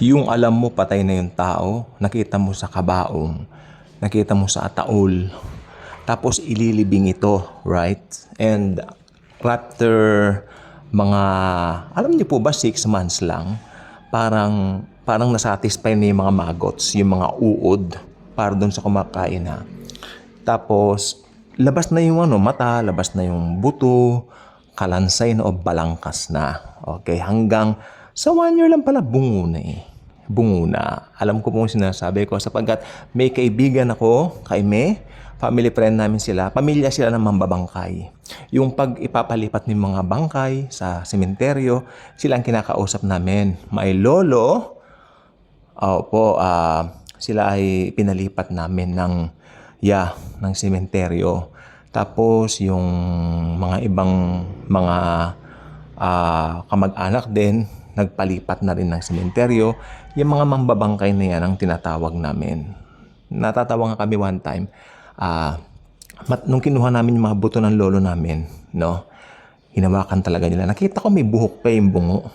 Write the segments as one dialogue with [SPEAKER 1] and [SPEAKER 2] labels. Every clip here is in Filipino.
[SPEAKER 1] Yung alam mo patay na yung tao, nakita mo sa kabaong, nakita mo sa ataol, tapos ililibing ito, right? And after mga, alam niyo po ba, 6 months lang, parang nasatisfy na yung mga maggots, yung mga uod, para doon sa kumakain ha. Tapos, labas na yung mata, labas na yung buto, kalansay na o balangkas na. Okay, hanggang sa 1 year lang pala, bungo na eh. Bungo na. Alam ko pong sinasabi ko sapagkat may kaibigan ako, kay May, family friend namin sila, pamilya sila ng mambabangkay. Yung pag ipapalipat ng mga bangkay sa sementeryo, sila ang kinakausap namin. May lolo, sila ay pinalipat namin ng sementeryo. Tapos yung mga ibang mga kamag-anak din, nagpalipat na rin ng sementeryo. Yung mga mambabangkay na yan ang tinatawag namin. Natatawa nga kami one time, nung kinuha namin yung mga buto ng lolo namin, no? Hinawakan talaga nila. Nakita ko may buhok pa yung bungo.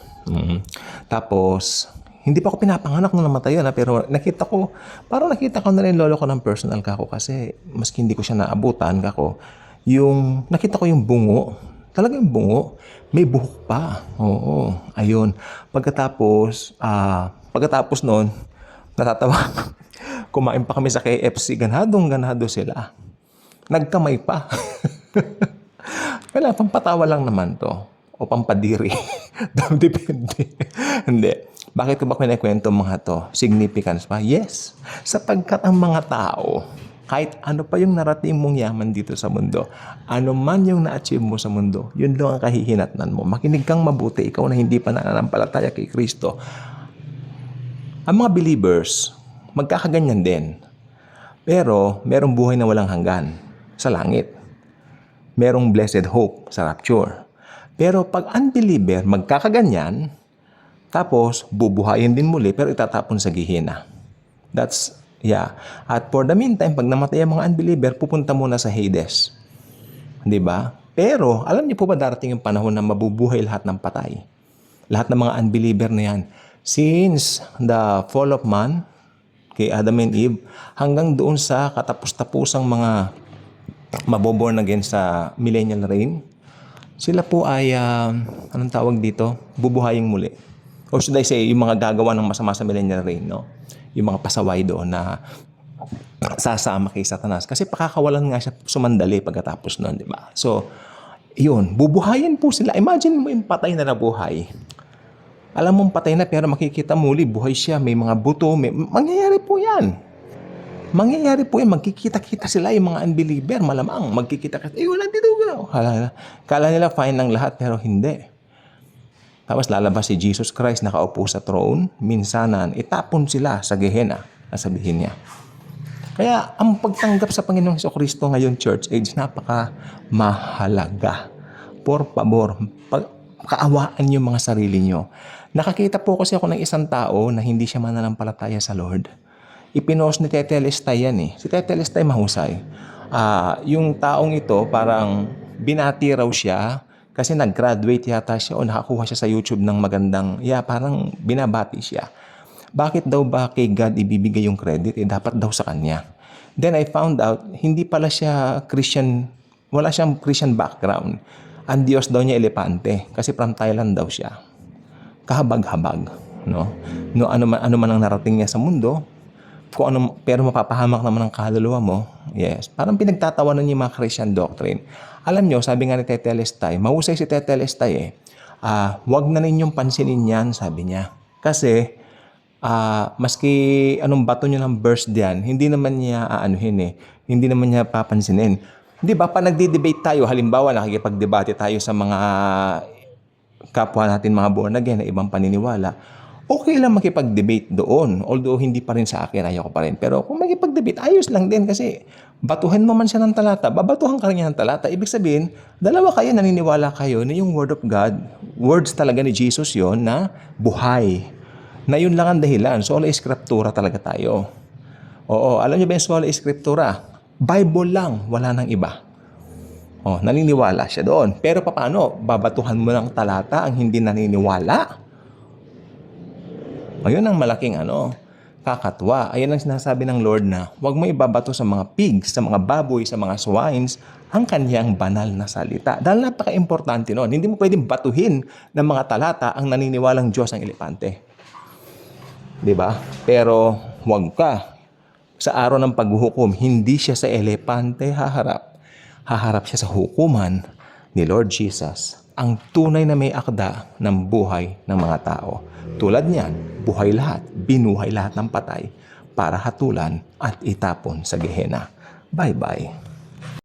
[SPEAKER 1] Tapos, hindi pa ako pinapanganak nung namatay yun, pero nakita ko na rin lolo ko ng personal kako kasi maski hindi ko siya naabutan kako, yung nakita ko yung bungo, talaga yung bungo, may buhok pa. Oo, ayun. Pagkatapos noon, natatawa, kumain pa kami sa KFC, ganado sila. Nagkamay pa. Wala, pampatawa lang naman to. O pampadiri. Depende. Hindi. Bakit ko ba kinikwento mga to? Significance pa? Yes. Sapagkat ang mga tao, kahit ano pa yung narating mong yaman dito sa mundo, ano man yung na-achieve mo sa mundo, yun lang ang kahihinatnan mo. Makinig kang mabuti, ikaw na hindi pa nananampalataya kay Kristo. Ang mga believers, magkakaganyan din. Pero, merong buhay na walang hanggan sa langit. Merong blessed hope sa rapture. Pero pag unbeliever, magkakaganyan, tapos bubuhayin din muli pero itatapon sa gihina. That's, yeah. At for the meantime, pag namatay ang mga unbeliever, pupunta muna sa Hades. Di ba? Pero, alam niyo po ba darating yung panahon na mabubuhay lahat ng patay? Lahat ng mga unbeliever na yan. Since the fall of man, kay Adam and Eve, hanggang doon sa katapos-tapusang mga maboborn again sa millennial reign, sila po ay, anong tawag dito? Bubuhayin muli. Or should I say, yung mga gagawa ng masama sa millennial reign, no? Yung mga pasaway doon na sasama kay Satanas. Kasi pakakawalan nga siya sumandali pagkatapos noon, di ba? So, yun, bubuhayin po sila. Imagine mo yung patay na nabuhay. Alam mong patay na pero makikita muli, buhay siya, may mga buto, mangyayari po yan. Mangyayari po yan, magkikita-kita sila yung mga unbeliever, malamang, magkikita-kita, wala dito, kala nila fine ng lahat, pero hindi. Tapos lalabas si Jesus Christ, nakaupo sa throne, minsanan, itapon sila sa Gehenna, sabihin niya. Kaya, ang pagtanggap sa Panginoong Jesucristo ngayon, church age, napaka-mahalaga. Por favor, kaawaan yung mga sarili nyo. Nakakita po kasi ako ng isang tao na hindi siya mananampalataya sa Lord. Ipinost ni Tete Lestay yan eh. Si Tete Lestay mahusay. Yung taong ito parang binati raw siya kasi nag-graduate yata siya o nakakuha siya sa YouTube ng magandang, parang binabati siya. Bakit daw ba kay God ibibigay yung credit? Dapat daw sa kanya. Then I found out, hindi pala siya Christian, wala siyang Christian background. Ang Diyos daw niya elepante kasi from Thailand daw siya. Kahabag-habag. No? Ano man ang narating niya sa mundo, pero mapapahamak naman ang kaluluwa mo, yes. Parang pinagtatawanan niya yung mga Christian doctrine. Alam nyo, sabi nga ni Tete Lestay, mahusay si Tete Lestay eh, wag na ninyong pansinin yan, sabi niya. Kasi, maski anong bato nyo ng verse diyan, hindi naman niya hindi naman niya papansinin. Di ba, pa nagdi-debate tayo, halimbawa nakikipag-debate tayo sa mga kapwa natin mga born again na ibang paniniwala, okay lang makipag-debate doon. Although hindi pa rin sa akin, ayaw ko pa rin. Pero kung makipag-debate, ayos lang din kasi batuhan mo man siya ng talata, babatuhan ka rin niya ng talata. Ibig sabihin, dalawa kayo, naniniwala kayo na yung Word of God, words talaga ni Jesus yon na buhay. Na yun lang ang dahilan. Sola Scriptura talaga tayo. Oo, alam niyo ba yung Sola Scriptura? Bible lang, wala nang iba. Naniniwala siya doon. Pero paano? Babatuhan mo ng talata ang hindi naniniwala? Ayun ang malaking kakatwa. Ayun ang sinasabi ng Lord na huwag mo ibabato sa mga pigs, sa mga baboy, sa mga swines, ang kanyang banal na salita. Dahil napaka-importante nun. Hindi mo pwedeng batuhin ng mga talata ang naniniwalang Diyos ang elepante. Diba? Pero huwag ka. Sa araw ng paghuhukom, hindi siya sa elepante haharap. Haharap siya sa hukuman ni Lord Jesus, ang tunay na may akda ng buhay ng mga tao. Tulad niyan, buhay lahat, binuhay lahat ng patay para hatulan at itapon sa Gehenna. Bye-bye.